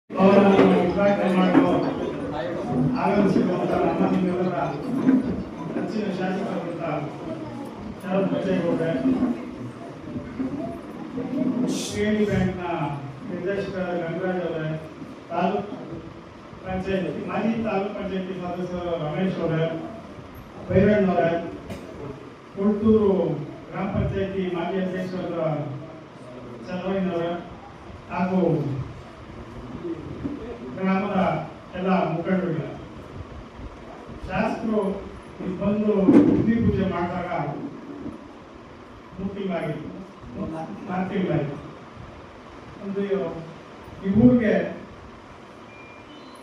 ಅವರನ್ನು ಉದ್ಘಾಟನೆ ಮಾಡಲು ಆಗಮಿಸಿರುವಂತಹ ನಮ್ಮ ನಿಮ್ಮೆಲ್ಲರ ನೆಚ್ಚಿನ ಶಾಸಕರಾದಂಥ ಶರತ್ ಬಚ್ಚೇಗೌಡ್ರೆ, ಶ್ರೇಣಿ ಬ್ಯಾಂಕ್ನ ನಿರ್ದೇಶಕರಾದ ಗಂಗರಾಜ್ ಅವರೇ, ತಾಲೂಕು ಪಂಚಾಯತಿ ಮಾಜಿ ತಾಲೂಕು ಪಂಚಾಯತಿ ಸದಸ್ಯರು ರಮೇಶ್ ಅವರೇ, ಭೈರಣ್ಣವರೇ, ಕೊಟ್ಟೂರು ಗ್ರಾಮ ಪಂಚಾಯತಿ ಮಾಜಿ ಅಧ್ಯಕ್ಷರಾದ ಚಂದ್ರಯ್ಯನವರೇ ಹಾಗೂ ಗ್ರಾಮದ ಎಲ್ಲ ಮುಖಂಡರುಗಳ ಶಾಸಕರು ಬಂದು ಬುದ್ಧಿ ಪೂಜೆ ಮಾಡಿದಾಗ ಮಾರ್ತಿಂಗ್ ಒಂದು ಈ ಊರಿಗೆ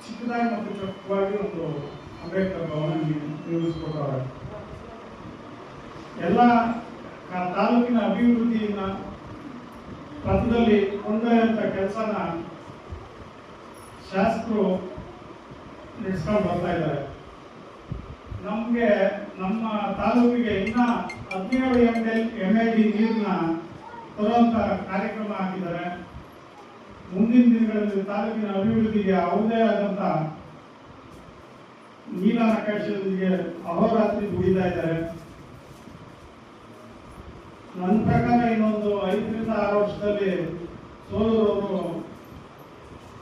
ಚಿಕ್ಕದಾಗಿ ಮತ್ತು ಚೊಕ್ಕವಾಗಿ ಒಂದು ಅಂಬೇಡ್ಕರ್ ಭವನ ನಿರ್ಮಿಸಿಕೊಟ್ಟವ್ರೆ. ಎಲ್ಲ ತಾಲೂಕಿನ ಅಭಿವೃದ್ಧಿಯನ್ನ ಪಥದಲ್ಲಿ ಕೊಂಡೊಯ್ಯುವಂತ ಕೆಲಸನ ಶಾಸಕರು ನಡೆಸ್ಕೊಂಡು ಬರ್ತಾ ಇದ್ದಾರೆ. ನಮಗೆ ನಮ್ಮ ತಾಲೂಕಿಗೆ ಇನ್ನ 17 MLD ನೀರನ್ನ ತರುವಂತ ಕಾರ್ಯಕ್ರಮ ಹಾಕಿದ್ದಾರೆ. ಮುಂದಿನ ದಿನಗಳಲ್ಲಿ ತಾಲೂಕಿನ ಅಭಿವೃದ್ಧಿಗೆ ಅವರದೇ ಆದಂತ ನೀಲನಕಾಶದೊಂದಿಗೆ ಅಹೋರಾತ್ರಿ ದುಡಿತಾ ಇದ್ದಾರೆ. ನನ್ನ ಪ್ರಕಾರ ಇನ್ನೊಂದು 5 ರಿಂದ 6 ವರ್ಷದಲ್ಲಿ ಸೋಲೂರವರು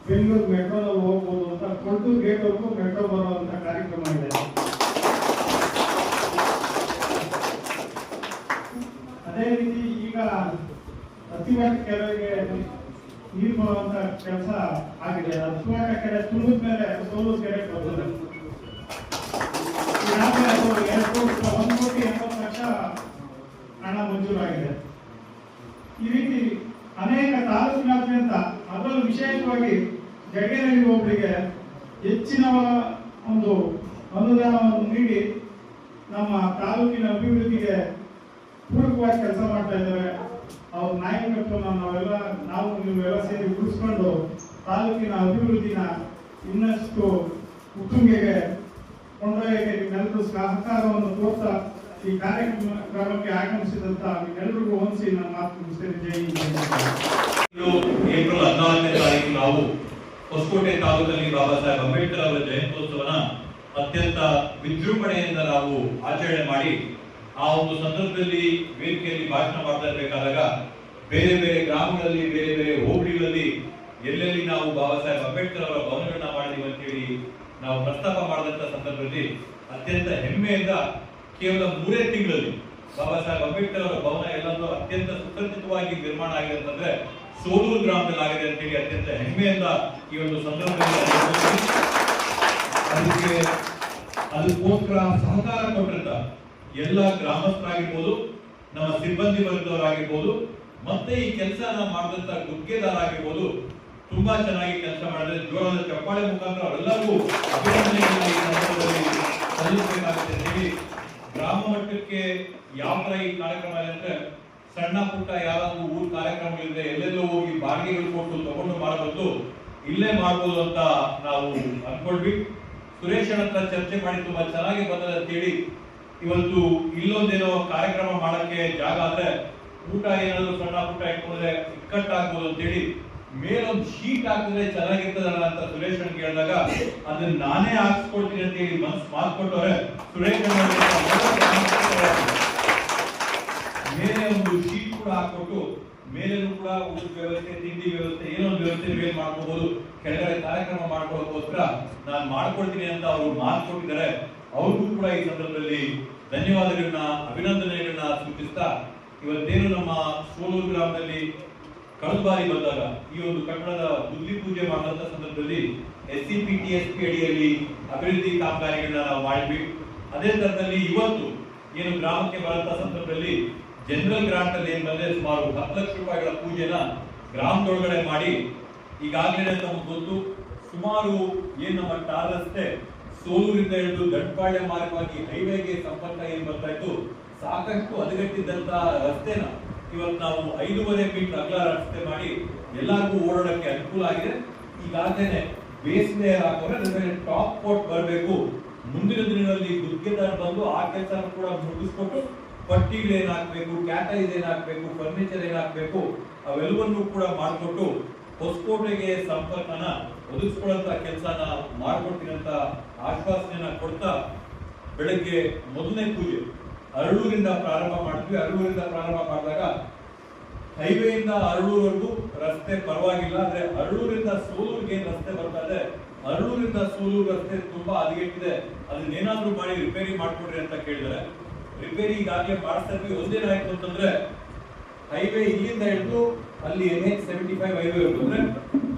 ಬೆಂಗಳೂರು ಮೆಟ್ರೋದಲ್ಲಿ ಹೋಗ್ಬೋದು ಅಂತ ಕೊಟ್ಟೂರು ಗೇಟ್ವರೆಗೂ ಮೆಟ್ರೋ ಬರುವಂತ ಕಾರ್ಯಕ್ರಮ ಇದೆ. ಅದೇ ರೀತಿ ಈಗ ಅತಿವಾಟ ಕೆರೆಗೆ ನೀರು ಬರುವಂತ ಕೆಲಸ ಆಗಿದೆ. ಅತಿವಾಟ ಕೆರೆ ತುಂಬಿದ ಮೇಲೆ ಸೋಲೂರು ಕೆರೆ ಬರ್ತದೆ. ಈಗಾಗಲೇ ಅದು 1,80,00,000 ಹಣ ಮಂಜೂರಾಗಿದೆ. ಈ ರೀತಿ ಅನೇಕ ತಾಲೂಕಿನಾದ್ಯಂತ ಅದರಲ್ಲೂ ವಿಶೇಷವಾಗಿ ಜಡಗೇನಹಳ್ಳಿ ಹೋಬಳಿಗೆ ಹೆಚ್ಚಿನ ಒಂದು ಅನುದಾನವನ್ನು ನೀಡಿ ನಮ್ಮ ತಾಲೂಕಿನ ಅಭಿವೃದ್ಧಿಗೆ ಪೂರಕವಾಗಿ ಕೆಲಸ ಮಾಡ್ತಾ ಇದ್ದಾರೆ. ಅವ್ರ ನಾಯಕತ್ವನ ನಾವು ನೀವೆಲ್ಲ ಸೇರಿ ಉಳಿಸ್ಕೊಂಡು ತಾಲೂಕಿನ ಅಭಿವೃದ್ಧಿನ ಇನ್ನಷ್ಟು ಉತ್ತುಂಗೆಗೆ ಕೊಂಡೊಯ್ಯಕ್ಕೆ ನಿಮ್ಮೆಲ್ಲರೂ ಸಹಕಾರವನ್ನು ತೋರ್ತಾ ಈ ಕಾರ್ಯಕ್ರಮಕ್ಕೆ ಆಗಮಿಸಿದಂತ ನಿಮ್ಮೆಲ್ಲರಿಗೂ ಹೊಂದಿಸಿ ನನ್ನ ಮಾತು ಮುಗಿಸ್ತೇನೆ. ಜೈ ಏಪ್ರಿಲ್ 14ನೇ ತಾರೀಕು ನಾವು ಹೊಸಕೋಟೆ ತಾಲೂಕಲ್ಲಿ ಬಾಬಾ ಸಾಹೇಬ್ ಅಂಬೇಡ್ಕರ್ ಅವರ ಜಯಂತ್ಯೋತ್ಸವನ ಅತ್ಯಂತ ವಿಜೃಂಭಣೆಯಿಂದ ನಾವು ಆಚರಣೆ ಮಾಡಿ ಆ ಒಂದು ಸಂದರ್ಭದಲ್ಲಿ ವೇದಿಕೆಯಲ್ಲಿ ಭಾಷಣ ಮಾಡ್ತಾ ಇರಬೇಕಾದಾಗ ಬೇರೆ ಬೇರೆ ಗ್ರಾಮಗಳಲ್ಲಿ ಬೇರೆ ಬೇರೆ ಹೋಬಳಿಗಳಲ್ಲಿ ಎಲ್ಲೆಲ್ಲಿ ನಾವು ಬಾಬಾ ಸಾಹೇಬ್ ಅಂಬೇಡ್ಕರ್ ಅವರ ಭವನಗಳನ್ನ ಮಾಡಿದೀವಿ ಅಂತ ಹೇಳಿ ನಾವು ಪ್ರಸ್ತಾಪ ಮಾಡಿದಂತ ಸಂದರ್ಭದಲ್ಲಿ ಅತ್ಯಂತ ಹೆಮ್ಮೆಯಿಂದ ಕೇವಲ 3 ತಿಂಗಳಲ್ಲಿ ಬಾಬಾ ಸಾಹೇಬ್ ಅಂಬೇಡ್ಕರ್ ಅವರ ಭವನ ಎಲ್ಲರೂ ಅತ್ಯಂತ ಸುಸಜ್ಜಿತವಾಗಿ ನಿರ್ಮಾಣ ಆಗಿದೆ ಅಂತಂದ್ರೆ ಸೋಲೂರು ಗ್ರಾಮದಲ್ಲಿ ಆಗಿದೆ ಅಂತ ಹೇಳಿ ಅತ್ಯಂತ ಹೆಮ್ಮೆಯಿಂದ ಈ ಒಂದು ಸಂದರ್ಭದಲ್ಲಿ ಅದಕ್ಕೋಸ್ಕರ ಸಹಕಾರ ಕೊಟ್ಟಿರ್ತ ಎಲ್ಲ ಗ್ರಾಮಸ್ಥರಾಗಿರ್ಬೋದು, ನಮ್ಮ ಸಿಬ್ಬಂದಿ ವರ್ಗದವರಾಗಿರ್ಬೋದು, ಮತ್ತೆ ಈ ಕೆಲಸ ಮಾಡಿದಂತ ಗುತ್ತಿಗೆದಾರರಾಗಿರ್ಬೋದು ತುಂಬಾ ಚೆನ್ನಾಗಿ ಕೆಲಸ ಮಾಡಿದ್ರೆ ಜೋರಾದ ಚಪ್ಪಾಳೆ ಮುಖಾಂತರ ಅವರೆಲ್ಲರಿಗೂ ಅಭಿನಂದನೆಗಳನ್ನು ಸಲ್ಲಿಸಬೇಕಾಗುತ್ತೆ ಅಂತ ಹೇಳಿ ಗ್ರಾಮ ಮಟ್ಟಕ್ಕೆ ಯಾವ ತರ ಈ ಕಾರ್ಯಕ್ರಮ ಇದೆ ಅಂದ್ರೆ ಸಣ್ಣ ಪುಟ್ಟ ಯಾರಾದ್ರೂ ಊರ್ ಕಾರ್ಯಕ್ರಮಗಳಿದೆ ಎಲ್ಲೆಲ್ಲೋ ಹೋಗಿ ಬಾಡಿಗೆಗಳು ಕೊಟ್ಟು ತಗೊಂಡು ಮಾಡಬಹುದು, ಇಲ್ಲೇ ಮಾಡ್ಬೋದು ಅಂತ ನಾವು ಅನ್ಕೊಂಡ್ವಿ. ಸುರೇಶ್ ಹತ್ರ ಚರ್ಚೆ ಮಾಡಿ ತುಂಬಾ ಚೆನ್ನಾಗಿ ಬಂದದ ಅಂತ ಹೇಳಿ ಇವತ್ತು ಇಲ್ಲೊಂದೇನೋ ಕಾರ್ಯಕ್ರಮ ಮಾಡಕ್ಕೆ ಜಾಗ ಆದ್ರೆ ಊಟ ಏನಾದ್ರು ಸಣ್ಣ ಪುಟ್ಟ ಇಟ್ಕೊಂಡ್ರೆ ಇಕ್ಕಟ್ಟಾಗ್ಬೋದು ಅಂತ ಹೇಳಿ ಮೇಲೊಂದು ಶೀಟ್ ಹಾಕಿದ್ರೆ ಚೆನ್ನಾಗಿರ್ತದಲ್ಲ ಅಂತ ಸುರೇಶ್ ಅಣ್ಣ ಕೇಳಿದಾಗ ಅದನ್ನ ನಾನೇ ಹಾಕ್ಸ್ಕೊಡ್ತೀನಿ ಅಂತ ಹೇಳಿ ಮಾತು ಕೊಟ್ಟವ್ರೆ. ಸುರೇಶ್ ಮೇಲೆ ಒಂದು ಶೀಟ್ ಕೂಡ ಹಾಕೊಟ್ಟು ಮೇಲೆನೂ ಕೂಡ ಊಟದ ವ್ಯವಸ್ಥೆ, ತಿಂಡಿ ವ್ಯವಸ್ಥೆ, ಏನೋ ಒಂದು ವ್ಯವಸ್ಥೆ ಮೇಲೆ ಮಾಡ್ಕೋಬಹುದು, ಕೆಳಗಡೆ ಕಾರ್ಯಕ್ರಮ ಮಾಡ್ಕೊಳ್ಳೋಕೋಸ್ಕರ ನಾನು ಮಾಡ್ಕೊಡ್ತೀನಿ ಅಂತ ಅವರು ಮಾತು ಕೊಟ್ಟಿದ್ದಾರೆ. ಅವ್ರಿಗೂ ಕೂಡ ಈ ಸಂದರ್ಭದಲ್ಲಿ ಧನ್ಯವಾದಗಳನ್ನ ಅಭಿನಂದನೆಗಳನ್ನ ಸೂಚಿಸ್ತಾ ಇವತ್ತೇನು ನಮ್ಮ ಸೋಲೂರು ಗ್ರಾಮದಲ್ಲಿ ಕಳೆದ ಬಾರಿ ಬಂದಾಗ ಈ ಒಂದು ಕಟ್ಟಡದ ಬುದ್ಧಿ ಪೂಜೆ ಮಾಡಿದಂತ ಸಂದರ್ಭದಲ್ಲಿ SCPTSP ಅಡಿಯಲ್ಲಿ ಅಭಿವೃದ್ಧಿ ಕಾಮಗಾರಿಗಳನ್ನ ನಾವು ಮಾಡಿದ್ವಿ. ಅದೇ ತರದಲ್ಲಿ ಇವತ್ತು ಏನು ಗ್ರಾಮಕ್ಕೆ ಬರುವಂತ ಸಂದರ್ಭದಲ್ಲಿ ಜನರಲ್ ಗ್ರಾಂಟ್ ಅಲ್ಲಿ ಏನ್ ಬಂದ್ರೆ ಸುಮಾರು 10 ಲಕ್ಷ ರೂಪಾಯಿಗಳ ಪೂಜೆನ ಗ್ರಾಮದೊಳಗಡೆ ಮಾಡಿ ಈಗಾಗಲೇ ನಮಗೆ ಗೊತ್ತು ಸುಮಾರು ಏನು ನಮ್ಮ ಟಾರ್ ರಸ್ತೆ ಸೋಲೂರಿಂದ ಹಿಡಿದು ದಂಡಪಾಳ್ಯ ಮಾರ್ಗವಾಗಿ ಹೈವೇಗೆ ಸಂಪರ್ಕ ಏನ್ ಬರ್ತಾ ಇತ್ತು ಸಾಕಷ್ಟು ಹದಗೆಟ್ಟಿದ್ದಂತ ರಸ್ತೆನ ಇವತ್ತು ನಾವು 5.5 ಮೀಟರ್ ಅಗಲ ರಸ್ತೆ ಮಾಡಿ ಎಲ್ಲರಿಗೂ ಓಡಾಡಕ್ಕೆ ಅನುಕೂಲ ಆಗಿದೆ. ಈಗಾಗಲೇ ಬೇಸ್ ಲೇಯರ್ ಹಾಕೋದ್ರೆ ಟಾಪ್ ಕೋಟ್ ಬರಬೇಕು. ಮುಂದಿನ ದಿನಗಳಲ್ಲಿ ಗುತ್ತಿಗೆದಾರ ಬಂದು ಆ ಕೆಲಸ ಕೂಡ ಮುಗಿಸ್ಕೊಟ್ಟು ಪಟ್ಟಿಗಳು ಏನ್ ಹಾಕ್ಬೇಕು, ಕ್ಯಾಟೈಸ್ ಏನ್ ಹಾಕ್ಬೇಕು, ಫರ್ನಿಚರ್ ಏನ್ ಹಾಕ್ಬೇಕು ಅವೆಲ್ಲವನ್ನೂ ಕೂಡ ಮಾಡಿಕೊಟ್ಟು ಹೊಸಕೋಟೆಗೆ ಸಂಪರ್ಕನ ಒದಗಿಸ್ಕೊಳ್ಳುವಂತ ಕೆಲಸನ ಮಾಡ್ಕೊಡ್ತೀನಿ ಅಂತ ಆಶ್ವಾಸನೆಯನ್ನ ಕೊಡ್ತಾ ಬೆಳಗ್ಗೆ ಮೊದಲನೇ ಪೂಜೆ ಅರಳೂರಿಂದ ಪ್ರಾರಂಭ ಮಾಡಿದ್ವಿ. ಅರಳೂರಿಂದ ಪ್ರಾರಂಭ ಮಾಡಿದಾಗ ಹೈವೇಯಿಂದ ಅರಳೂರ್ವರೆಗೂ ರಸ್ತೆ ಪರವಾಗಿಲ್ಲ, ಆದ್ರೆ ಅರಳೂರಿಂದ ಸೋಲೂರ್ಗೆ ಏನ್ ರಸ್ತೆ ಬರ್ತಾ ಇದೆ, ಅರಳೂರಿಂದ ಸೋಲೂರು ರಸ್ತೆ ತುಂಬಾ ಹದಗೆಟ್ಟಿದೆ, ಅದನ್ನೇನಾದ್ರೂ ಮಾಡಿ ರಿಪೇರಿ ಮಾಡ್ಕೊಡ್ರಿ ಅಂತ ಕೇಳಿದರೆ ರಿಪೇರಿ ಈಗಾಗಲೇ ಮಾಡಿಸ್ತಾ ಇದ್ವಿ. ಒಂದೇನಾಯ್ತು ಅಂತಂದ್ರೆ ಹೈವೇ ಇಲ್ಲಿಂದ ಹಿಡಿದು ಅಲ್ಲಿ NH75 ಹೈವೇ ಅಂದ್ರೆ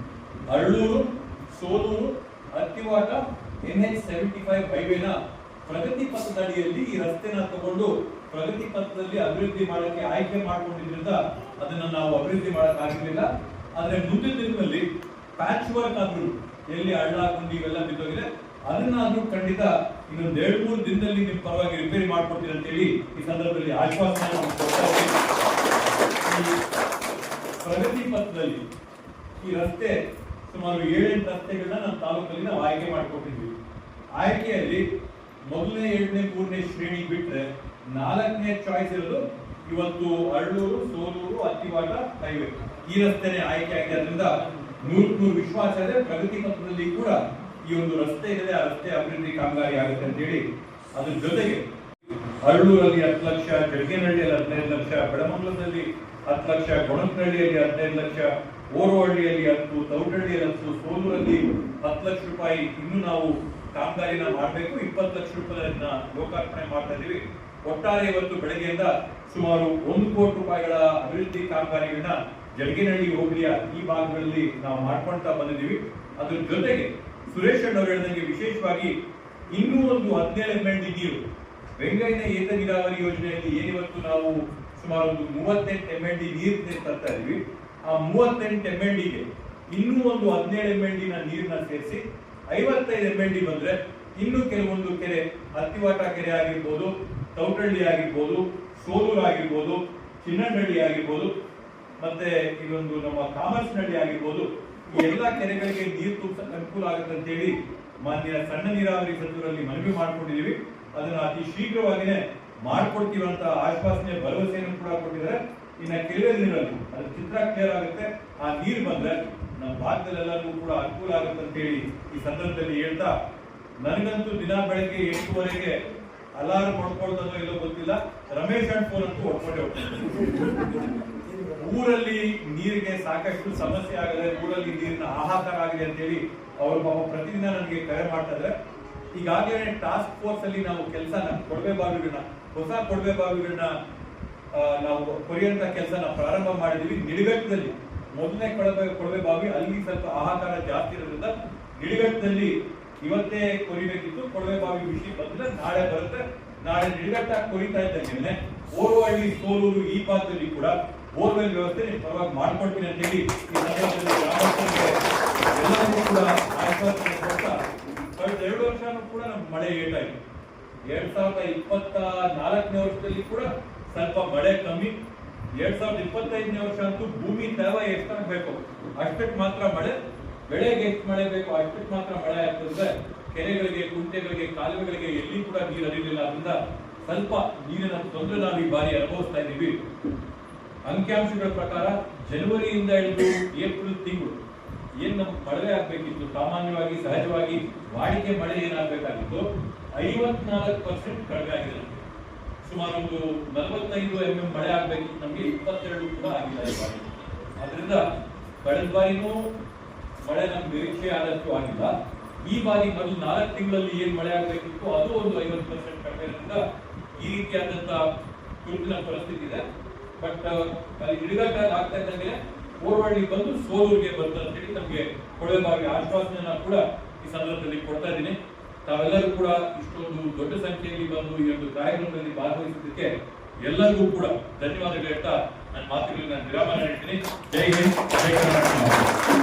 ಅರಳೂರು, ಸೋಲೂರು, ಅತ್ತಿವಾಟ NH75 ಹೈವೇನ ಪ್ರಗತಿ ಪಥದ ಅಡಿಯಲ್ಲಿ ಈ ರಸ್ತೆನ ತಗೊಂಡು ಪ್ರಗತಿ ಪಥದಲ್ಲಿ ಅಭಿವೃದ್ಧಿ ಮಾಡಕ್ಕೆ ಆಯ್ಕೆ ಮಾಡ್ಕೊಂಡಿದ್ರಿಂದ ಅದನ್ನ ನಾವು ಅಭಿವೃದ್ಧಿ ಮಾಡಕ್ ಆಗಿರ್ಲಿಲ್ಲ. ಆದ್ರೆ ಮುಂದಿನ ದಿನದಲ್ಲಿ ಪ್ಯಾಚ್ ವರ್ಕ್ ಆದ್ರೂ ಎಲ್ಲಿ ಹಳ್ಳ ಗುಂಡಿ ಇವೆಲ್ಲ ಬಿದ್ದೋಗಿದೆ ಅದನ್ನಾದ್ರೂ ಖಂಡಿತ ಇನ್ನೊಂದು 2-3 ದಿನದಲ್ಲಿ ನಿಮ್ ಪರವಾಗಿ ರಿಪೇರಿ ಮಾಡ್ಕೊಡ್ತೀನಿ ಅಂತ ಹೇಳಿ ಈ ಸಂದರ್ಭದಲ್ಲಿ ಆಶ್ವಾಸನೆ ಕೊಡ್ತಾ ಇದ್ದೀನಿ. ಈ ಪ್ರಗತಿ ಪಥದಲ್ಲಿ ಈ ರಸ್ತೆ ಸುಮಾರು 7-8 ರಸ್ತೆಗಳನ್ನ ನಮ್ಮ ತಾಲೂಕಲ್ಲಿ ನಾವು ಆಯ್ಕೆ ಮಾಡ್ಕೊಟ್ಟಿದ್ವಿ. ಆಯ್ಕೆಯಲ್ಲಿ ಮೊದಲನೇ, 2ನೇ, 3ನೇ ಶ್ರೇಣಿ ಬಿಟ್ರೆ 4ನೇ ಚಾಯ್ಸ್ ಇರೋದು ಇವತ್ತು ಅರಳೂರು, ಸೋಲೂರು, ಅತ್ತಿವಾಟ ಹೈವೇ ಈ ರಸ್ತೆನೇ ಆಯ್ಕೆ ಆಗಿದೆ. ಅದರಿಂದ 100% ವಿಶ್ವಾಸ ಇದೆ ಪ್ರಗತಿ ಪಥದಲ್ಲಿ ಕೂಡ ಈ ಒಂದು ರಸ್ತೆ ಇದೆ, ಆ ರಸ್ತೆ ಅಭಿವೃದ್ಧಿ ಕಾಮಗಾರಿ ಆಗುತ್ತೆ ಅಂತ ಹೇಳಿ. ಅದ್ರ ಜೊತೆಗೆ ಅರಳೂರಲ್ಲಿ 10 ಲಕ್ಷ, ಜಡ್ಗೇನಹಳ್ಳಿಯಲ್ಲಿ 15 ಲಕ್ಷ, ಬೆಳಮಂಗಲದಲ್ಲಿ 10 ಲಕ್ಷ, ಗೊಣಕನಹಳ್ಳಿಯಲ್ಲಿ 15 ಲಕ್ಷ, ಓರ್ವಹಳ್ಳಿಯಲ್ಲಿ 10, ತೌಟಹಳ್ಳಿಯಲ್ಲಿ 10, ಸೋಲೂರಲ್ಲಿ 10 ಲಕ್ಷ ರೂಪಾಯಿ ಇನ್ನು ನಾವು ಕಾಮಗಾರಿನ ಮಾಡಬೇಕು. 20 ಲಕ್ಷ ರೂಪಾಯಿಯನ್ನ ಲೋಕಾರ್ಪಣೆ ಮಾಡ್ತಾ ಇದೀವಿ. ಒಟ್ಟಾರೆ ಇವತ್ತು ಬೆಳಗ್ಗೆಯಿಂದ ಸುಮಾರು 1 ಕೋಟಿ ರೂಪಾಯಿಗಳ ಅಭಿವೃದ್ಧಿ ಕಾಮಗಾರಿಗಳನ್ನ ಜಡ್ಗೇನಹಳ್ಳಿ ಹೋಬಳಿಯ ಈ ಭಾಗಗಳಲ್ಲಿ ನಾವು ಮಾಡ್ಕೊಳ್ತಾ ಬಂದಿದ್ದೀವಿ. ಅದ್ರ ಜೊತೆಗೆ ಸುರೇಶ್ ಅವರು ಹೇಳಿದಂಗೆ ವಿಶೇಷವಾಗಿ ಇನ್ನೂ ಒಂದು 17 MLD ನೀರು ವೆಂಗಯ್ಯನ ಏತ ನೀರಾವರಿ ಯೋಜನೆಯಲ್ಲಿ ಏನಿವತ್ತು ನಾವು ಸುಮಾರು ಒಂದು 38 MLD ನೀರು ತರ್ತಾ ಇದೀವಿ. ಆ 38 MLDಗೆ ಇನ್ನೂ ಒಂದು 17 MLD ನೀರನ್ನ ಸೇರಿಸಿ 55 MLD ಬಂದ್ರೆ ಇನ್ನು ಕೆಲವೊಂದು ಕೆರೆ, ಅತ್ತಿವಾಟ ಕೆರೆ ಆಗಿರ್ಬೋದು, ತೌಟಹಳ್ಳಿ ಆಗಿರ್ಬೋದು, ಸೋಲೂರು ಆಗಿರ್ಬೋದು, ಚಿನ್ನಹಳ್ಳಿ ಆಗಿರ್ಬೋದು, ಮತ್ತೆ ಇನ್ನೊಂದು ನಮ್ಮ ಕಾಮರ್ಸ್ನಹಳ್ಳಿ ಆಗಿರ್ಬೋದು, ಈ ಎಲ್ಲಾ ಕೆರೆಗಳಿಗೆ ನೀರು ತುಂಬಸಕ್ಕೆ ಅನುಕೂಲ ಆಗುತ್ತೆ ಅಂತ ಹೇಳಿ ಮಾನ್ಯ ಸಣ್ಣ ನೀರಾವರಿ ಸಚಿವರಲ್ಲಿ ಮನವಿ ಮಾಡ್ಕೊಂಡಿದೀವಿ. ಅದನ್ನ ಅತಿ ಶೀಘ್ರವಾಗಿನೇ ಮಾಡ್ಕೊಡ್ತೀವಿ ಅಂತ ಆಶ್ವಾಸನೆ, ಭರವಸೆಯನ್ನು ಕೂಡ ಕೊಟ್ಟಿದ್ದಾರೆ. ಇನ್ನ ಕೆಲವೇ ದಿನಗಳಲ್ಲಿ ಅದ್ರ ಚಿತ್ರ ಕ್ಲಿಯರ್ ಆಗುತ್ತೆ. ಆ ನೀರು ಬಂದ್ರೆ ನಮ್ಮ ಭಾಗದಲ್ಲೆಲ್ಲರಿಗೂ ಕೂಡ ಅನುಕೂಲ ಆಗುತ್ತೆ ಅಂತ ಹೇಳಿ ಈ ಸಂದರ್ಭದಲ್ಲಿ ಹೇಳ್ತಾ, ನನಗಂತೂ ದಿನ ಬೆಳಗ್ಗೆ 8:30ಗೆ ಅಲಾರ್ಮ್ ಹೊಡ್ಕೊಳ್ತದೋ ಇಲ್ಲೋ ಗೊತ್ತಿಲ್ಲ, ರಮೇಶ್ ಅಂಡ್ ಫೋನ್ ಅಂತೂ ಹೊಡ್ಕೊಂಡೇ ಹೋಗ್ತಾರೆ. ಊರಲ್ಲಿ ನೀರಿಗೆ ಸಾಕಷ್ಟು ಸಮಸ್ಯೆ ಆಗಿದೆ, ಊರಲ್ಲಿ ನೀರಿನ ಹಾಹಾಕಾರ ಆಗಿದೆ ಅಂತ ಹೇಳಿ ಅವರು ಪಾಪ ಪ್ರತಿದಿನ ನನಗೆ ಕರೆ ಮಾಡ್ತಾ ಇದ್ದಾರೆ. ಈಗಾಗಲೇ ಟಾಸ್ಕ್ ಫೋರ್ಸ್ ಅಲ್ಲಿ ನಾವು ಕೆಲಸನ ಕೊಳವೆ ಬಾವಿಗಳನ್ನ, ಹೊಸ ಕೊಳವೆ ಬಾವಿಗಳನ್ನ ನಾವು ಕೊರಿಯಂತ ಕೆಲಸನ ಪ್ರಾರಂಭ ಮಾಡಿದೀವಿ. ನಿಡಘಟ್ಟದಲ್ಲಿ ಮೊದಲನೇ ಕೊಳವೆ ಬಾವಿ ಅಲ್ಲಿ ಸ್ವಲ್ಪ ಹಾಹಾಕಾರ ಜಾಸ್ತಿ ಇರೋದ್ರಿಂದ ನಿಡಘಟ್ಟದಲ್ಲಿ ಇವತ್ತೇ ಕೊರಿಬೇಕಿತ್ತು. ಕೊಳವೆ ಬಾವಿ ವಿಷಯ ಬಂದ್ರೆ ನಾಳೆ ಬರುತ್ತೆ. ನಾಳೆ ನಿಡಘಟ್ಟ ಕೊರಿತಾ ಇದ್ದಂಗೆ ಓರ್ವಹಳ್ಳಿ, ಸೋಲೂರು ಈ ಭಾಗದಲ್ಲಿ ಕೂಡ ಬೋರ್ವೆಲ್ ವ್ಯವಸ್ಥೆ ಪರವಾಗಿ ಮಾಡ್ಕೊಡ್ತೀನಿ ಅಂತ ಹೇಳಿ ಈ ಸಂದರ್ಭದಲ್ಲಿ ಗ್ರಾಮಸ್ಥರಿಗೆ ಎಲ್ಲರಿಗೂ ಕೂಡ ಆಶ್ವಾಸನೆ ಕೊಡ್ತಾ, ಕಳೆದ 2 ವರ್ಷನೂ ಕೂಡ ನಮ್ಗೆ ಮಳೆ ಏಟಾಯಿತು. 2024ನೇ ವರ್ಷದಲ್ಲಿ ಕೂಡ ಸ್ವಲ್ಪ ಮಳೆ ಕಮ್ಮಿ. 2025ನೇ ವರ್ಷ ಅಂತೂ ಭೂಮಿ ತೇವ ಎಷ್ಟಾಗಬೇಕು ಅಷ್ಟಕ್ಕೆ ಮಾತ್ರ ಮಳೆ, ಬೆಳೆಗೆ ಎಷ್ಟು ಮಳೆ ಬೇಕು ಅಷ್ಟಕ್ಕೆ ಮಾತ್ರ ಮಳೆ ಆಗ್ತದೆ. ಕೆರೆಗಳಿಗೆ, ಕುಂಟೆಗಳಿಗೆ, ಕಾಲುವೆಗಳಿಗೆ ಎಲ್ಲಿ ಕೂಡ ನೀರು ಹರಿಲಿಲ್ಲ. ಅದರಿಂದ ಸ್ವಲ್ಪ ನೀರಿನ ತೊಂದರೆ ನಾವು ಈ ಬಾರಿ ಅನುಭವಿಸ್ತಾ ಇದ್ದೀವಿ. ಅಂಕಿಅಂಶಗಳ ಪ್ರಕಾರ ಜನವರಿಯಿಂದ ಹಿಡಿದು ಏಪ್ರಿಲ್ ತಿಂಗಳು ಏನ್ ನಮ್ಗೆ ಮಳೆ ಆಗ್ಬೇಕಿತ್ತು, ಸಾಮಾನ್ಯವಾಗಿ ಸಹಜವಾಗಿ ವಾಡಿಕೆ ಮಳೆ ಏನಾಗಬೇಕಾಗಿತ್ತು 54% ಕಡಿಮೆ ಆಗಿದೆ. ಸುಮಾರು ಒಂದು 45 mm ಮಳೆ ಆಗ್ಬೇಕಿತ್ತು, ನಮ್ಗೆ 22 ಕೂಡ ಆಗಿಲ್ಲ ಈ ಬಾರಿ. ಅದರಿಂದ ಕಳೆದ ಬಾರಿನೂ ಮಳೆ ನಮ್ಗೆ ನಿರೀಕ್ಷೆ ಆದಷ್ಟು ಆಗಿಲ್ಲ. ಈ ಬಾರಿ ಮೊದಲು 4 ತಿಂಗಳಲ್ಲಿ ಏನ್ ಮಳೆ ಆಗ್ಬೇಕಿತ್ತು ಅದು ಒಂದು 50% ಕಡಿಮೆ ಇರೋದ್ರಿಂದ ಈ ರೀತಿಯಾದಂತ ತುರ್ತಿನ ಪರಿಸ್ಥಿತಿ ಇದೆ. ಬಟ್ ಅಲ್ಲಿ ನಿಡಘಟ್ಟ ಆಗ್ತಾ ಇದ್ದಂಗೆ ಓರ್ವಹಳ್ಳಿ ಬಂದು ಸೋಲೂರಿಗೆ ಬರ್ತದೆ ಅಂತ ಹೇಳಿ ನಮ್ಗೆ ಕೊಳವೆ ಬಾವಿ ಆಶ್ವಾಸನೆಯನ್ನ ಕೂಡ ಈ ಸಂದರ್ಭದಲ್ಲಿ ಕೊಡ್ತಾ ಇದ್ದೀನಿ. ತಾವೆಲ್ಲರೂ ಕೂಡ ಇಷ್ಟೊಂದು ದೊಡ್ಡ ಸಂಖ್ಯೆಯಲ್ಲಿ ಬಂದು ಈ ಒಂದು ಕಾರ್ಯಕ್ರಮದಲ್ಲಿ ಭಾಗವಹಿಸಿದ್ದಕ್ಕೆ ಎಲ್ಲರಿಗೂ ಕೂಡ ಧನ್ಯವಾದಗಳು ಹೇಳ್ತಾ ನನ್ನ ಮಾತುಗಳಿಗೆ ನಾನು ವಿರಾಮ ನೀಡ್ತೀನಿ. ಜೈ ಹಿಂದ್, ಜೈ ಕರ್ನಾಟಕ.